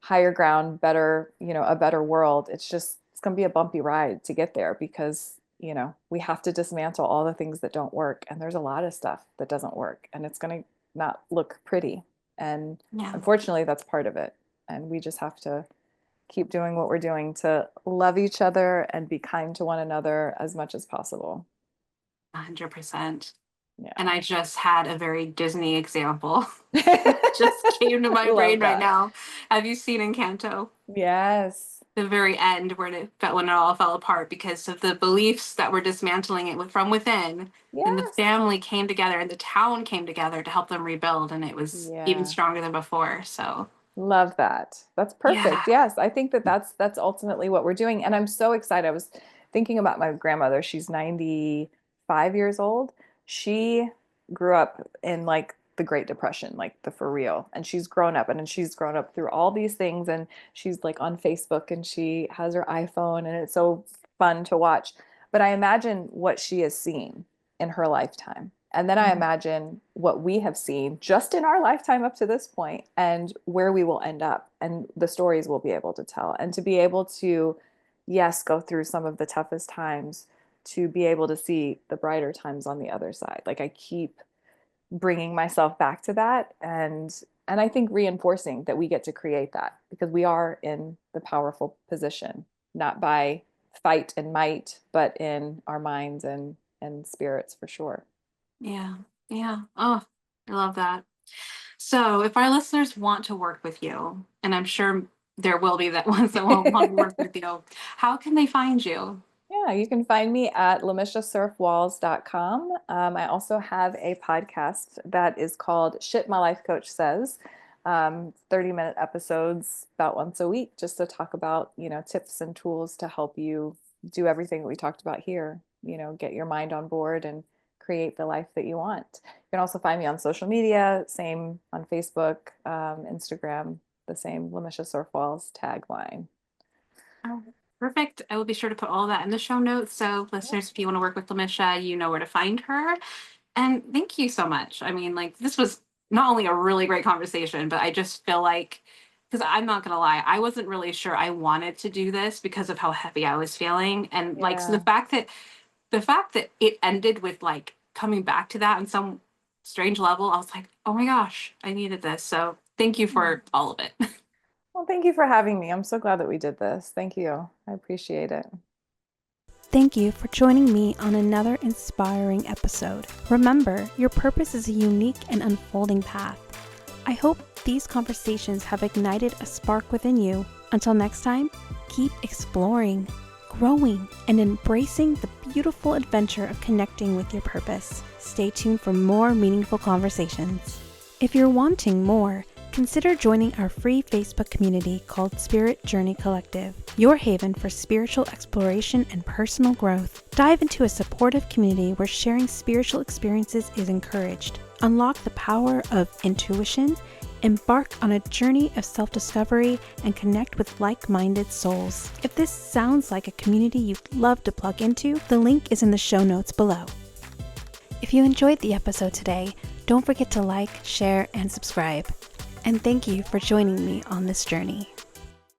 higher ground, better, a better world. It's going to be a bumpy ride to get there, because, we have to dismantle all the things that don't work. And there's a lot of stuff that doesn't work, and it's going to not look pretty. And Yeah, unfortunately, that's part of it. And we just have to keep doing what we're doing to love each other and be kind to one another as much as possible. 100%. And Yeah. I just had a very Disney example just came to my Love brain right that. now. Have you seen Encanto? Yes. The very end, when it all fell apart because of the beliefs that were dismantling it from within. And the Yes. family came together, and the town came together to help them rebuild, and it was even Yeah. stronger than before. So Love that. That's yeah. perfect. Yes, I think that that's ultimately what we're doing. And I'm so excited. I was thinking about my grandmother. She's 95 years old. She grew up in like the Great Depression, like the for real. And she's grown up through all these things, and she's like on Facebook, and she has her iPhone, and it's so fun to watch. But I imagine what she has seen in her lifetime. And then I Mhm. imagine what we have seen just in our lifetime up to this point, and where we will end up, and the stories we'll be able to tell, and to be able to, yes, go through some of the toughest times, to be able to see the brighter times on the other side. Like, I keep bringing myself back to that, and I think reinforcing that we get to create that, because we are in the powerful position, not by fight and might, but in our minds and and spirits for sure. Yeah. Yeah. Oh, I love that. So if our listeners want to work with you, and I'm sure there will be that ones that will want to work with you, how can they find you? Yeah, you can find me at LamishaSerf-walls.com. I also have a podcast that is called Shit My Life Coach Says. 30-minute episodes about once a week, just to talk about, tips and tools to help you do everything that we talked about here, get your mind on board and create the life that you want. You can also find me on social media, same on Facebook, Instagram, the same Lamisha Serf-walls tagline. Oh, perfect. I will be sure to put all that in the show notes. So listeners, if you want to work with Lamisha, you know where to find her. And thank you so much. I mean, like, this was not only a really great conversation, but I just feel like, because I'm not gonna lie, I wasn't really sure I wanted to do this because of how heavy I was feeling. And like, so Yeah. the fact that it ended with like coming back to that on some strange level, I was like, oh my gosh, I needed this. So thank you for all of it. Well, thank you for having me. I'm so glad that we did this. Thank you. I appreciate it. Thank you for joining me on another inspiring episode. Remember, your purpose is a unique and unfolding path. I hope these conversations have ignited a spark within you. Until next time, keep exploring, growing, and embracing the beautiful adventure of connecting with your purpose. Stay tuned for more meaningful conversations. If you're wanting more, consider joining our free Facebook community called Spirit Journey Collective, your haven for spiritual exploration and personal growth. Dive into a supportive community where sharing spiritual experiences is encouraged. Unlock the power of intuition, embark on a journey of self-discovery, and connect with like-minded souls. If this sounds like a community you'd love to plug into, the link is in the show notes below. If you enjoyed the episode today, don't forget to like, share, and subscribe. And thank you for joining me on this journey.